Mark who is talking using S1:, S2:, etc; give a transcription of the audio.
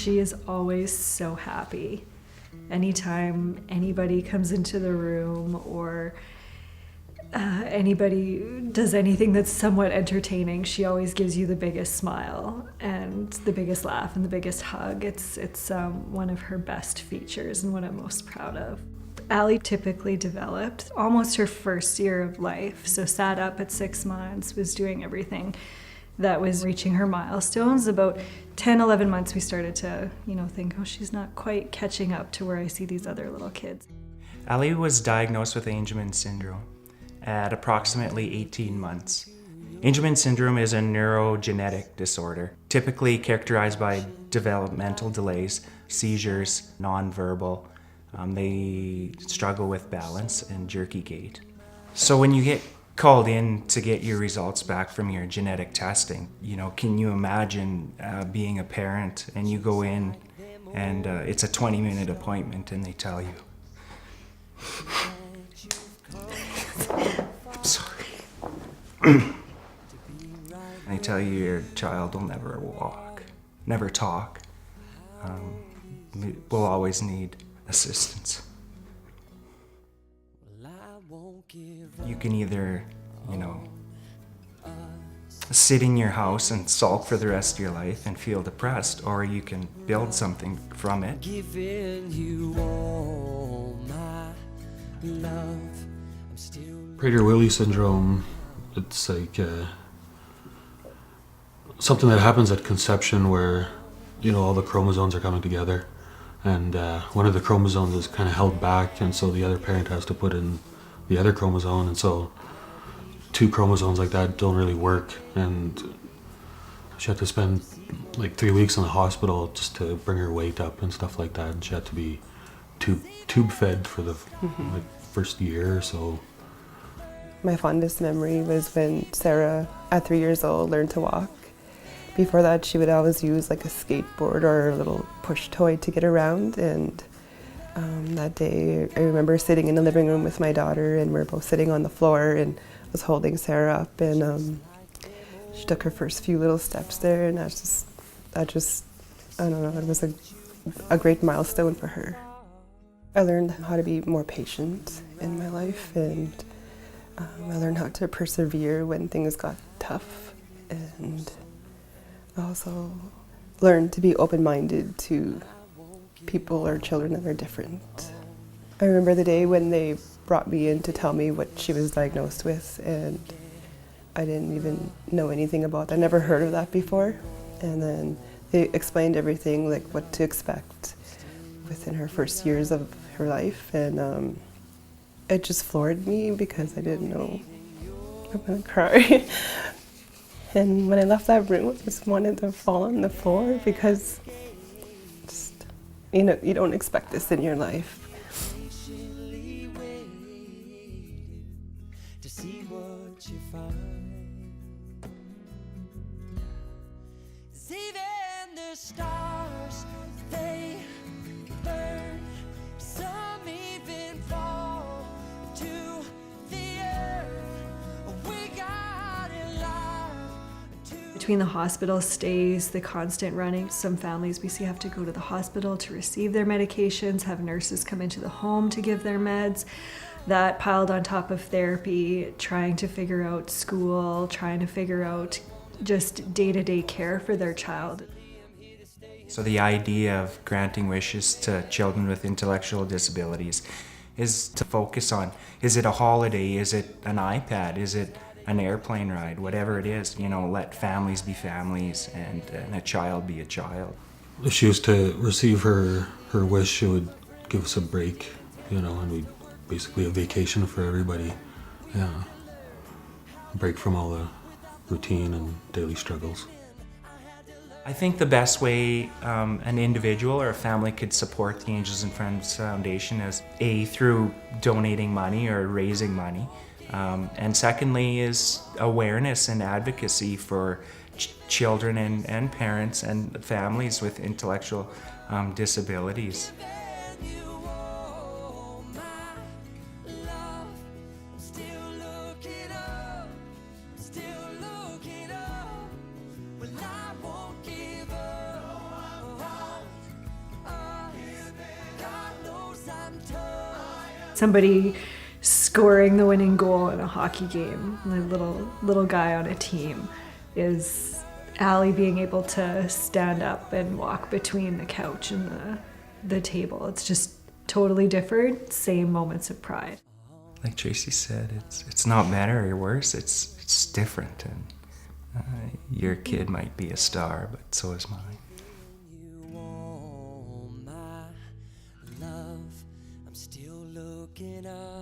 S1: she is always so happy. Anytime anybody comes into the room or anybody does anything that's somewhat entertaining, she always gives you the biggest smile and the biggest laugh and the biggest hug. It's one of her best features and what I'm most proud of. Allie typically developed almost her first year of life, so sat up at 6 months, was doing everything that was reaching her milestones. About 10, 11 months we started to, think, oh, she's not quite catching up to where I see these other little kids.
S2: Allie was diagnosed with Angelman Syndrome at approximately 18 months. Angelman Syndrome is a neurogenetic disorder, typically characterized by developmental delays, seizures, nonverbal. They struggle with balance and jerky gait. So when you get called in to get your results back from your genetic testing, can you imagine being a parent and you go in and it's a 20-minute appointment and they tell you, I'm sorry. They tell you your child will never walk, never talk, will always need assistance. You can either, sit in your house and sulk for the rest of your life and feel depressed, or you can build something from it.
S3: Prader-Willi syndrome, it's like something that happens at conception where, all the chromosomes are coming together, and one of the chromosomes is kind of held back, and so the other parent has to put in the other chromosome, and so 2 chromosomes like that don't really work, and she had to spend like 3 weeks in the hospital just to bring her weight up and stuff like that, and she had to be tube fed for the first year or so.
S4: My fondest memory was when Sarah, at 3 years old, learned to walk. Before that, she would always use like a skateboard or a little push toy to get around, and that day I remember sitting in the living room with my daughter, and we were both sitting on the floor, and I was holding Sarah up, and she took her first few little steps there, and that just I don't know, it was a great milestone for her. I learned how to be more patient in my life, and I learned how to persevere when things got tough, and I also learned to be open-minded to people or children that are different. I remember the day when they brought me in to tell me what she was diagnosed with, and I didn't even know anything about that. I never heard of that before, and then they explained everything, like what to expect within her first years of her life, and it just floored me because I didn't know. I'm gonna cry. And when I left that room, I just wanted to fall on the floor because you don't expect this in your life.
S5: Even the stars, they burn. Some even fall to the earth. We got it live.
S1: Between the hospital stays, the constant running, some families we see have to go to the hospital to receive their medications, have nurses come into the home to give their meds. That piled on top of therapy, trying to figure out school, trying to figure out just day-to-day care for their child.
S2: So the idea of granting wishes to children with intellectual disabilities is to focus on, is it a holiday, is it an iPad, is it an airplane ride, whatever it is, let families be families and a child be a child.
S3: If she was to receive her wish, it would give us a break, and we'd basically a vacation for everybody. Yeah, a break from all the routine and daily struggles.
S2: I think the best way an individual or a family could support the Angels and Friends Foundation is through donating money or raising money, and secondly is awareness and advocacy for children and parents and families with intellectual disabilities.
S1: somebody scoring the winning goal in a hockey game, the little guy on a team, is Allie being able to stand up and walk between the couch and the table. It's just totally different, same moments of pride.
S2: Like Tracy said, it's not better or worse, it's different. And your kid might be a star, but so is mine.
S5: You want my love, I'm still looking up.